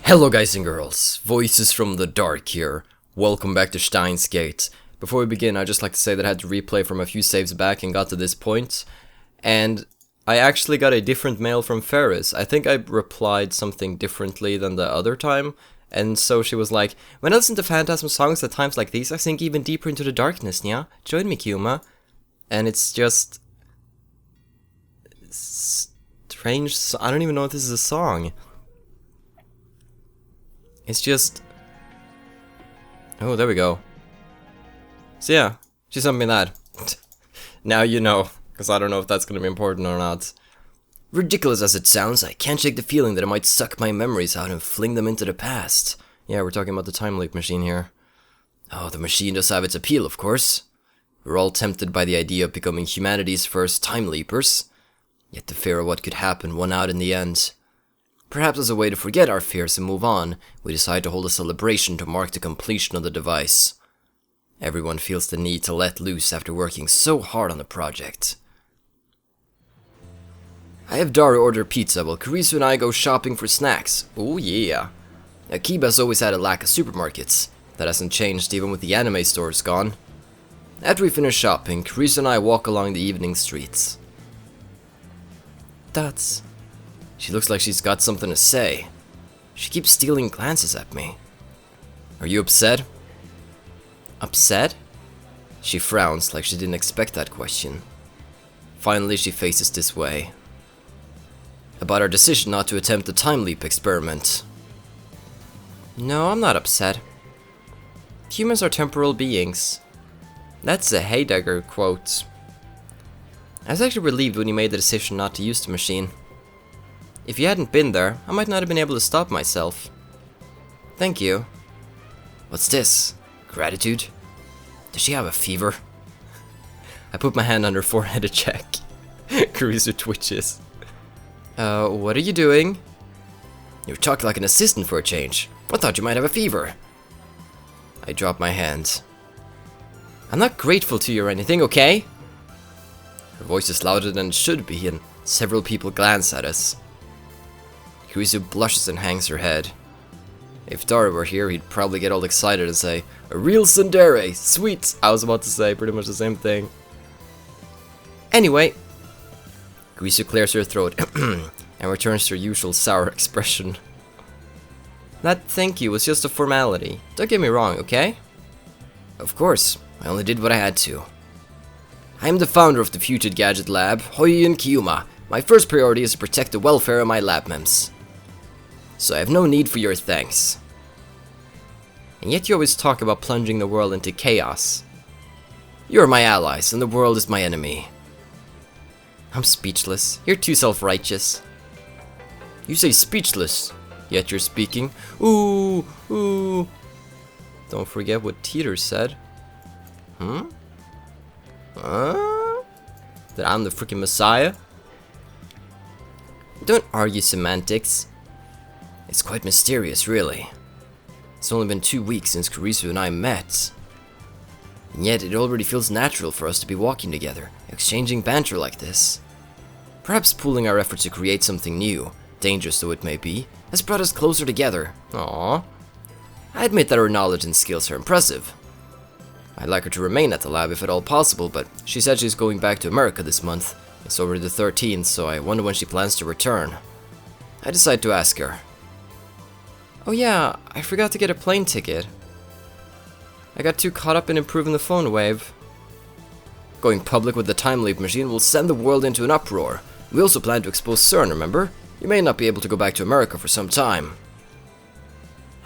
Hello guys and girls, Voices from the Dark here. Welcome back to Steins. Before we begin, I'd just like to say that I had to replay from a few saves back and got to this point. And I actually got a different mail from Ferris. I think I replied something differently than the other time. And so she was like, when I listen to Phantasm songs at times like these, I sink even deeper into the darkness, yeah? Join me, Kuma. And it's just... strange. I don't even know if this is a song. It's just... oh, there we go. So yeah, she sent me that. Now you know, because I don't know if that's going to be important or not. Ridiculous as it sounds, I can't shake the feeling that I might suck my memories out and fling them into the past. Yeah, we're talking about the time leap machine here. Oh, the machine does have its appeal, of course. We're all tempted by the idea of becoming humanity's first time leapers. Yet the fear of what could happen won out in the end. Perhaps as a way to forget our fears and move on, we decide to hold a celebration to mark the completion of the device. Everyone feels the need to let loose after working so hard on the project. I have Daru order pizza while Karisu and I go shopping for snacks. Oh yeah. Akiba's always had a lack of supermarkets. That hasn't changed even with the anime stores gone. After we finish shopping, Karisu and I walk along the evening streets. That's... she looks like she's got something to say. She keeps stealing glances at me. Are you upset? Upset? She frowns like she didn't expect that question. Finally, she faces this way. About our decision not to attempt the time leap experiment. No, I'm not upset. Humans are temporal beings. That's a Heidegger quote. I was actually relieved when you made the decision not to use the machine. If you hadn't been there, I might not have been able to stop myself. Thank you. What's this? Gratitude? Does she have a fever? I put my hand on her forehead to check. Karisu twitches. What are you doing? You talk like an assistant for a change. I thought you might have a fever. I drop my hand. I'm not grateful to you or anything, okay? Her voice is louder than it should be, and several people glance at us. Karisu blushes and hangs her head. If Daru were here, he'd probably get all excited and say, a real tsundere, sweet! I was about to say pretty much the same thing. Anyway, Karisu clears her throat and returns to her usual sour expression. That thank you was just a formality. Don't get me wrong, okay? Of course, I only did what I had to. I am the founder of the Future Gadget Lab, Hoyi and Kiyuma. My first priority is to protect the welfare of my lab members. So I have no need for your thanks. And yet you always talk about plunging the world into chaos. You are my allies, and the world is my enemy. I'm speechless. You're too self-righteous. You say speechless, yet you're speaking. Ooh, ooh. Don't forget what Teeter said. That I'm the freaking Messiah? Don't argue semantics. It's quite mysterious, really. It's only been 2 weeks since Karisu and I met. And yet it already feels natural for us to be walking together, exchanging banter like this. Perhaps pooling our efforts to create something new, dangerous though it may be, has brought us closer together. Aww. I admit that her knowledge and skills are impressive. I'd like her to remain at the lab if at all possible, but she said she's going back to America this month. It's already the 13th, so I wonder when she plans to return. I decide to ask her. Oh yeah, I forgot to get a plane ticket. I got too caught up in improving the phone wave. Going public with the time leap machine will send the world into an uproar. We also plan to expose CERN, remember? You may not be able to go back to America for some time.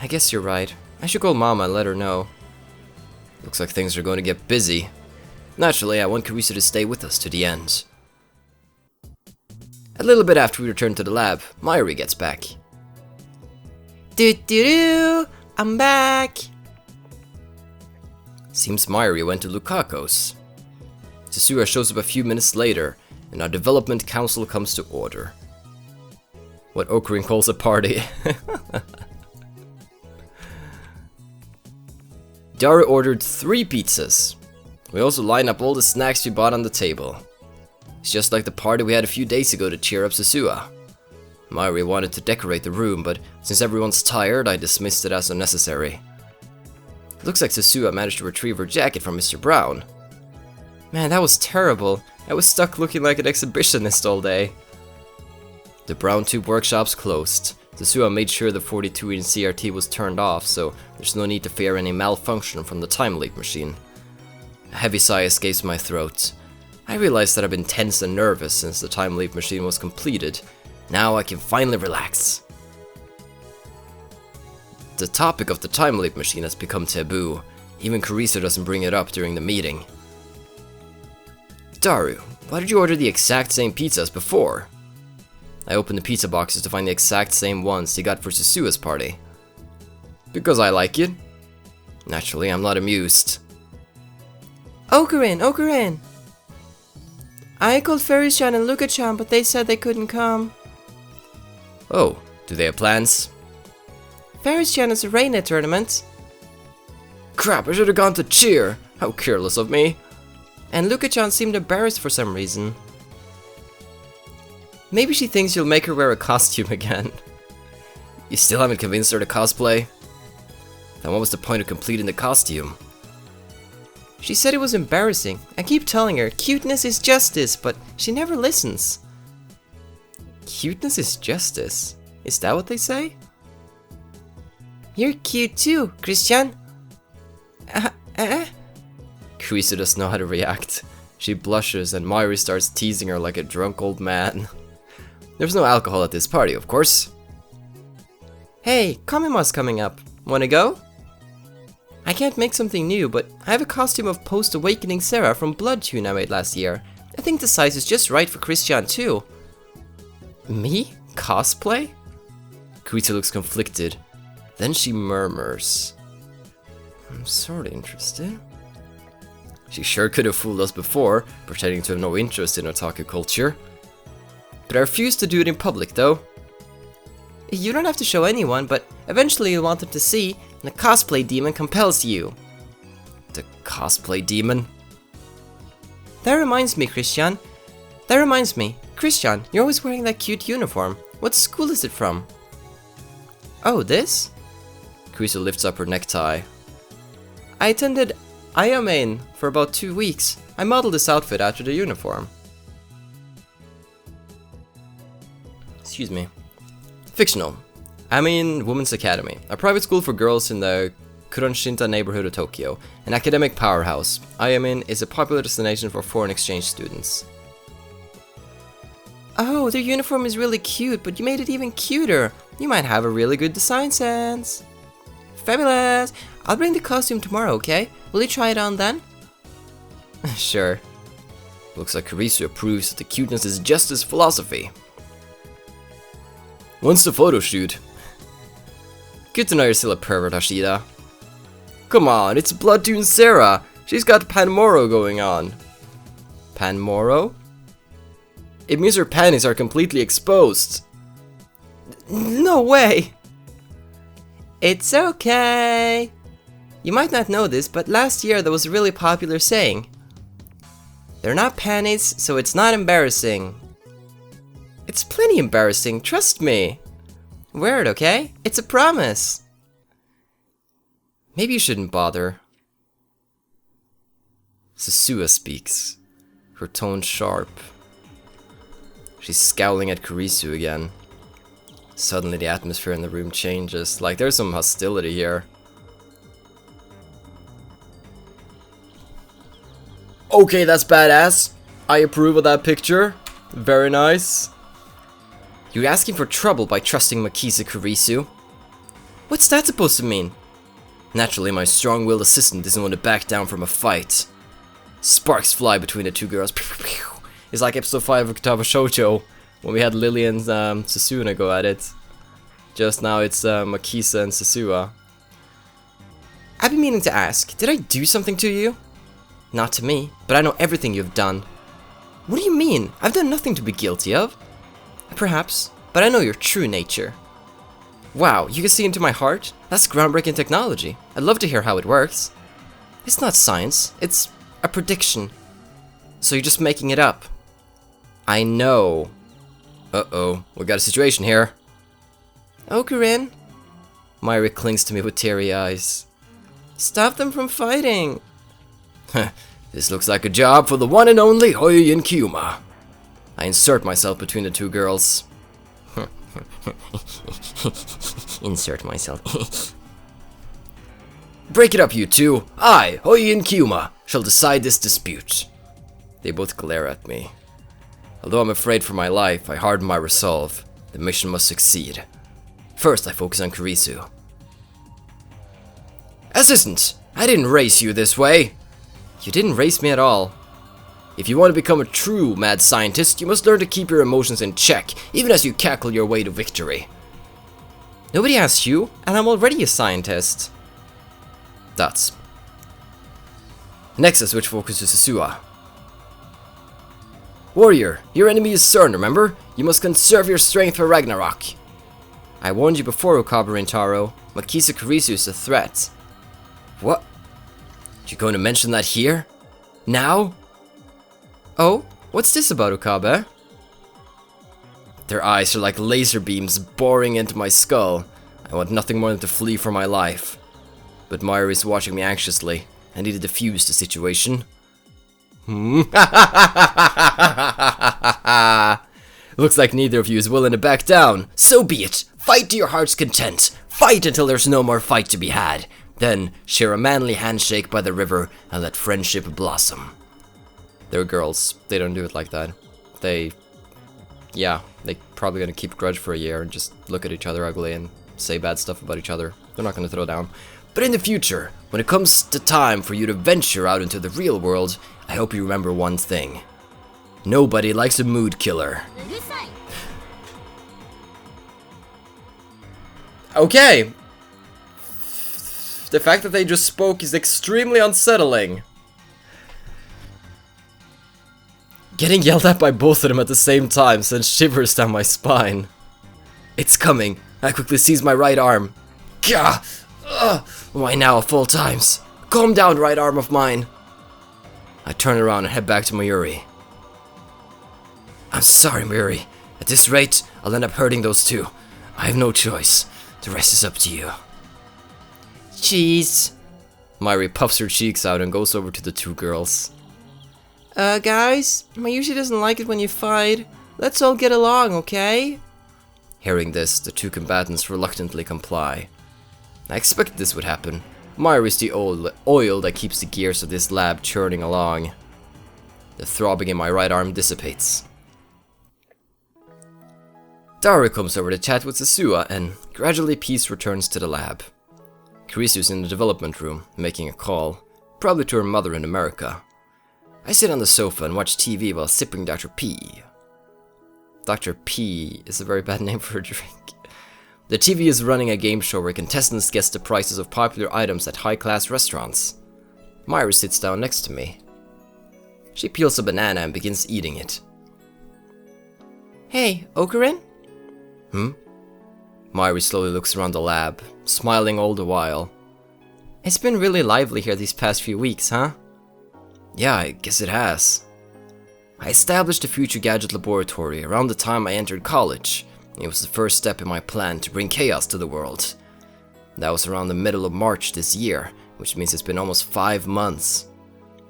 I guess you're right. I should call Mama and let her know. Looks like things are going to get busy. Naturally, I want Karisu to stay with us to the end. A little bit after we return to the lab, Mayuri gets back. Doo-doo-doo! I'm back! Seems Mayuri went to Lukako's. Tetsuya shows up a few minutes later, and our development council comes to order. What Okurin calls a party. Daru ordered 3 pizzas. We also line up all the snacks we bought on the table. It's just like the party we had a few days ago to cheer up Tetsuya. Mayuri wanted to decorate the room, but since everyone's tired, I dismissed it as unnecessary. It looks like Susuha managed to retrieve her jacket from Mr. Brown. Man, that was terrible. I was stuck looking like an exhibitionist all day. The Brown Tube workshop's closed. Susuha made sure the 42-inch CRT was turned off, so there's no need to fear any malfunction from the time leap machine. A heavy sigh escapes my throat. I realized that I've been tense and nervous since the time leap machine was completed. Now I can finally relax. The topic of the time leap machine has become taboo. Even Kurisu doesn't bring it up during the meeting. Daru, why did you order the exact same pizza as before? I opened the pizza boxes to find the exact same ones he got for Susuha's party. Because I like it. Naturally, I'm not amused. Okurin! I called Ferris-chan and Luka-chan, but they said they couldn't come. Oh, do they have plans? Ferris-chan has a Reina tournament. Crap, I should have gone to cheer. How careless of me. And Luka-chan seemed embarrassed for some reason. Maybe she thinks you'll make her wear a costume again. You still haven't convinced her to cosplay? Then what was the point of completing the costume? She said it was embarrassing. I keep telling her, cuteness is justice, but she never listens. Cuteness is justice? Is that what they say? You're cute too, Christian. Kurisu doesn't know how to react. She blushes and Mayuri starts teasing her like a drunk old man. There's no alcohol at this party, of course. Hey, Kamima's coming up. Wanna go? I can't make something new, but I have a costume of post-awakening Sarah from Blood Tune I made last year. I think the size is just right for Christian too. Me? Cosplay? Kurisu looks conflicted. Then she murmurs. I'm sorta interested. She sure could have fooled us before, pretending to have no interest in otaku culture. But I refuse to do it in public, though. You don't have to show anyone, but eventually you'll want them to see, and the cosplay demon compels you. The cosplay demon? That reminds me, Christian, you're always wearing that cute uniform. What school is it from? Oh, this? Kurisu lifts up her necktie. I attended Ayamain for about 2 weeks. I modeled this outfit after the uniform. Excuse me. Fictional. Ayamain Women's Academy, a private school for girls in the Kuronshinta neighborhood of Tokyo, an academic powerhouse. Ayamain is a popular destination for foreign exchange students. Oh, their uniform is really cute, but you made it even cuter. You might have a really good design sense. Fabulous! I'll bring the costume tomorrow, okay? Will you try it on then? Sure. Looks like Kurisu approves that the cuteness is justice philosophy. When's the photo shoot? Good to know you're still a pervert, Hashida. Come on, it's Bloodtune Sarah. She's got Panmoro going on. Panmoro? It means her panties are completely exposed. No way! It's okay. You might not know this, but last year there was a really popular saying. They're not panties, so it's not embarrassing. It's plenty embarrassing, trust me. Wear it, okay? It's a promise. Maybe you shouldn't bother. Susuha speaks, her tone sharp. She's scowling at Kurisu again. Suddenly the atmosphere in the room changes, like there's some hostility here. Okay, that's badass. I approve of that picture. Very nice. You're asking for trouble by trusting Makisa Kurisu. What's that supposed to mean? Naturally, my strong-willed assistant doesn't want to back down from a fight. Sparks fly between the two girls. It's like episode 5 of Kitaba Shoujo, when we had Lily and Susuna go at it. Just now it's Makisa and Susuha. I've been meaning to ask, did I do something to you? Not to me, but I know everything you've done. What do you mean? I've done nothing to be guilty of. Perhaps, but I know your true nature. Wow, you can see into my heart? That's groundbreaking technology. I'd love to hear how it works. It's not science, it's a prediction. So you're just making it up. I know. Uh-oh, we got a situation here. Okurin, Mayuri clings to me with teary eyes. stop them from fighting. This looks like a job for the one and only Hoi and Kyuma. I insert myself between the two girls. Insert myself. Break it up, you two. I, Hoi and Kyuma, shall decide this dispute. They both glare at me. Although I'm afraid for my life, I harden my resolve. The mission must succeed. First, I focus on Kurisu. Assistant, I didn't race you this way. You didn't race me at all. If you want to become a true mad scientist, you must learn to keep your emotions in check, even as you cackle your way to victory. Nobody asked you, and I'm already a scientist. That's. Next, I switch focus to Sasua. Warrior, your enemy is CERN, remember? You must conserve your strength for Ragnarok. I warned you before, Akiba Rintaro. Makisa Kurisu is a threat. What? You going to mention that here? Now? Oh, what's this about, Akiba? Their eyes are like laser beams boring into my skull. I want nothing more than to flee for my life. But Mayuri is watching me anxiously. I need to defuse the situation. Looks like neither of you is willing to back down. So be it. Fight to your heart's content. Fight until there's no more fight to be had. Then share a manly handshake by the river and let friendship blossom. They're girls. They don't do it like that. They probably gonna keep a grudge for a year and just look at each other ugly and say bad stuff about each other. They're not gonna throw down. But in the future, when it comes to time for you to venture out into the real world, I hope you remember one thing. Nobody likes a mood killer. Okay. The fact that they just spoke is extremely unsettling. Getting yelled at by both of them at the same time sends shivers down my spine. It's coming. I quickly seize my right arm. Gah! Why now of all times? Calm down, right arm of mine. I turn around and head back to Mayuri. I'm sorry, Mayuri. At this rate, I'll end up hurting those two. I have no choice. The rest is up to you. Jeez. Mayuri puffs her cheeks out and goes over to the two girls. Guys, Mayushi doesn't like it when you fight. Let's all get along, okay? Hearing this, the two combatants reluctantly comply. I expected this would happen. Mayuri is the oil that keeps the gears of this lab churning along. The throbbing in my right arm dissipates. Daru comes over to chat with Sasua, and gradually peace returns to the lab. Kurisu's in the development room, making a call, probably to her mother in America. I sit on the sofa and watch TV while sipping Dr. P. Dr. P is a very bad name for a drink. The TV is running a game show where contestants guess the prices of popular items at high-class restaurants. Mayuri sits down next to me. She peels a banana and begins eating it. Hey, Okurin? Mayuri slowly looks around the lab, smiling all the while. It's been really lively here these past few weeks, huh? Yeah, I guess it has. I established a future gadget laboratory around the time I entered college. It was the first step in my plan to bring chaos to the world. That was around the middle of March this year, which means it's been almost 5 months.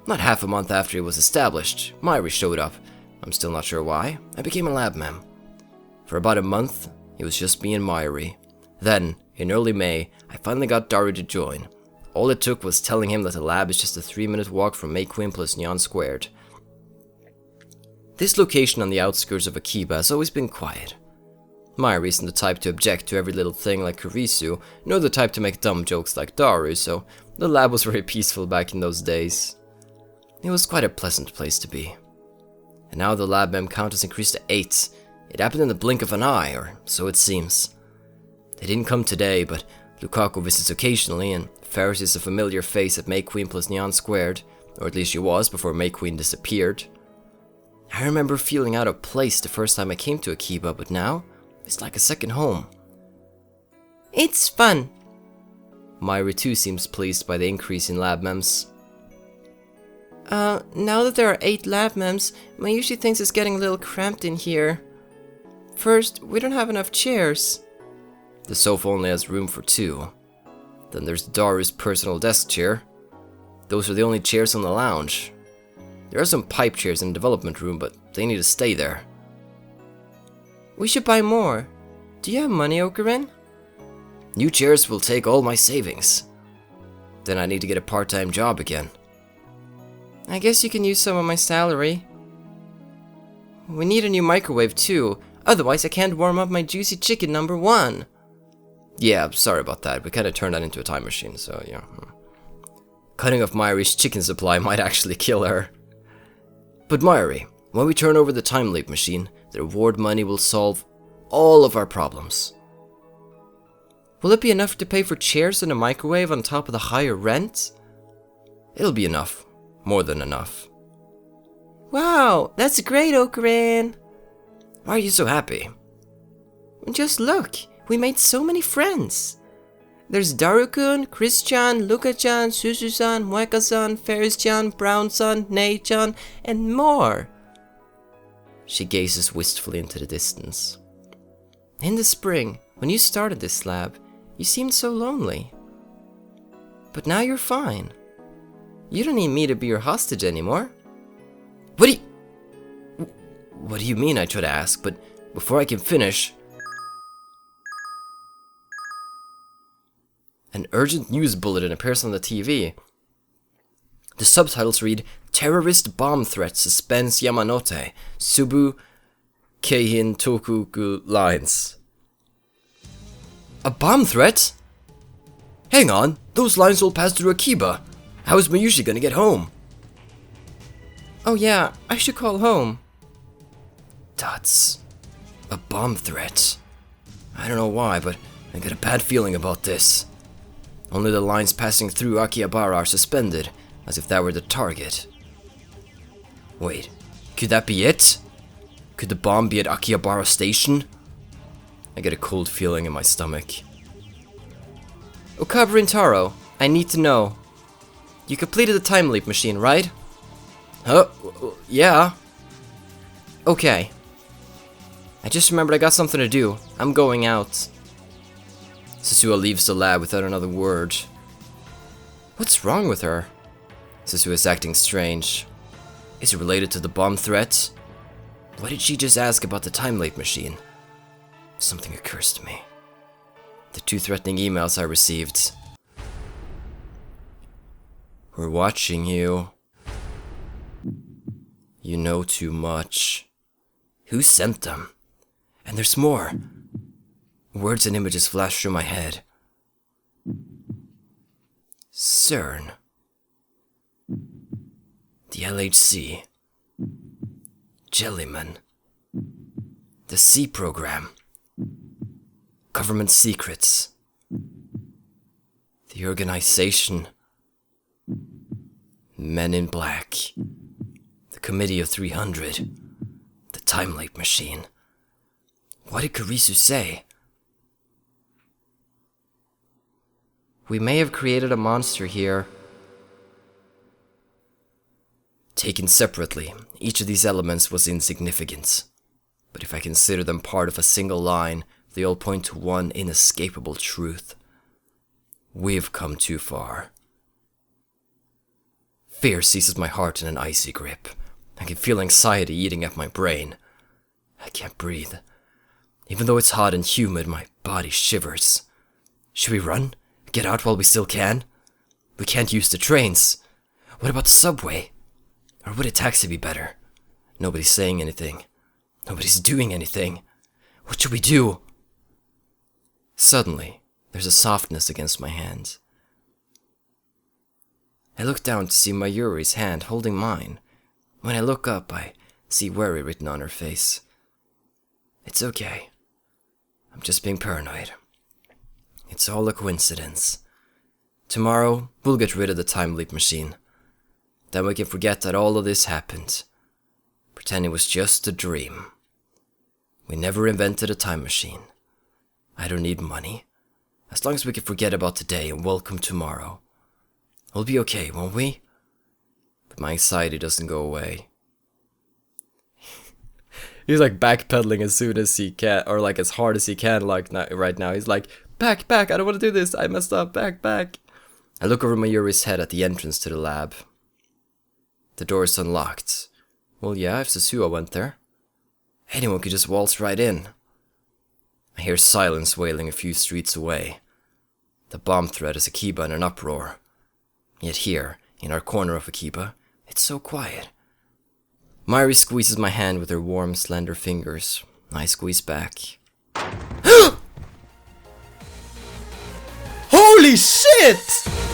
Not half a month after it was established, Mayuri showed up. I'm still not sure why. I became a lab mem. For about a month, it was just me and Mayuri. Then, in early May, I finally got Daru to join. All it took was telling him that the lab is just a 3-minute walk from May Queen plus Neon Squared. This location on the outskirts of Akiba has always been quiet. Mayuri isn't the type to object to every little thing like Kurisu, nor the type to make dumb jokes like Daru, so the lab was very peaceful back in those days. It was quite a pleasant place to be. And now the lab mem count has increased to 8. It happened in the blink of an eye, or so it seems. They didn't come today, but Lukaku visits occasionally, and Ferris is a familiar face at May Queen plus Neon Squared, or at least she was before May Queen disappeared. I remember feeling out of place the first time I came to Akiba, but now, it's like a second home. It's fun. Mayuri too seems pleased by the increase in lab mems. Now that there are 8 lab mems, Mayushi thinks it's getting a little cramped in here. First, we don't have enough chairs. The sofa only has room for 2. Then there's Daru's personal desk chair. Those are the only chairs in the lounge. There are some pipe chairs in the development room, but they need to stay there. We should buy more. Do you have money, Ocarin? New chairs will take all my savings. Then I need to get a part-time job again. I guess you can use some of my salary. We need a new microwave too, otherwise I can't warm up my juicy chicken #1. Yeah, sorry about that. We kind of turned that into a time machine, so yeah. Cutting off Mayuri's chicken supply might actually kill her. But Mayuri, when we turn over the time leap machine, the reward money will solve all of our problems. Will it be enough to pay for chairs and a microwave on top of the higher rent? It'll be enough. More than enough. Wow, that's great, Ocarin. Why are you so happy? Just look, we made so many friends. There's Daru-kun, Chris-chan, Luka-chan, Susu-san, Mueka-san, Ferris-chan, Brown-san, Nei-chan, and more. She gazes wistfully into the distance. In the spring, when you started this lab, you seemed so lonely. But now you're fine. You don't need me to be your hostage anymore. What do you mean? I try to ask, but before I can finish... An urgent news bulletin appears on the TV. The subtitles read, "Terrorist bomb threat suspends Yamanote, Subu, Keihin Tokuku lines." A bomb threat? Hang on, those lines will pass through Akiba. How is Mayushi gonna get home? Oh yeah, I should call home. Tuts. A bomb threat. I don't know why, but I got a bad feeling about this. Only the lines passing through Akihabara are suspended, as if that were the target. Wait, could that be it? Could the bomb be at Akihabara Station? I get a cold feeling in my stomach. Okabe Rintaro, I need to know. You completed the time leap machine, right? Huh? Yeah. Okay. I just remembered I got something to do. I'm going out. Sasua leaves the lab without another word. What's wrong with her? Sasua is acting strange. Is it related to the bomb threat? Why did she just ask about the time leap machine? Something occurs to me. The 2 threatening emails I received. We're watching you. You know too much. Who sent them? And there's more. Words and images flash through my head. CERN. The LHC. Jellyman. The C program. Government secrets. The organization. Men in Black. The Committee of 300. The Time Leap Machine. What did Kurisu say? We may have created a monster here. Taken separately, each of these elements was insignificant. But if I consider them part of a single line, they all point to one inescapable truth. We've come too far. Fear seizes my heart in an icy grip. I can feel anxiety eating at my brain. I can't breathe. Even though it's hot and humid, my body shivers. Should we run? Get out while we still can? We can't use the trains. What about the subway? Or would a taxi be better? Nobody's saying anything. Nobody's doing anything. What should we do? Suddenly, there's a softness against my hand. I look down to see Mayuri's hand holding mine. When I look up, I see worry written on her face. It's okay. I'm just being paranoid. It's all a coincidence. Tomorrow, we'll get rid of the time leap machine. Then we can forget that all of this happened. Pretend it was just a dream. We never invented a time machine. I don't need money. As long as we can forget about today and welcome tomorrow. We'll be okay, won't we? But my anxiety doesn't go away. He's like backpedaling as soon as he can, or like as hard as he can, like right now. He's like, back, I don't want to do this, I messed up, back. I look over Mayuri's head at the entrance to the lab. The door is unlocked. Well, yeah, if Sasua went there. Anyone could just waltz right in. I hear silence wailing a few streets away. The bomb threat is Akiba in an uproar. Yet here, in our corner of Akiba, it's so quiet. Mayuri squeezes my hand with her warm, slender fingers. I squeeze back. Holy shit!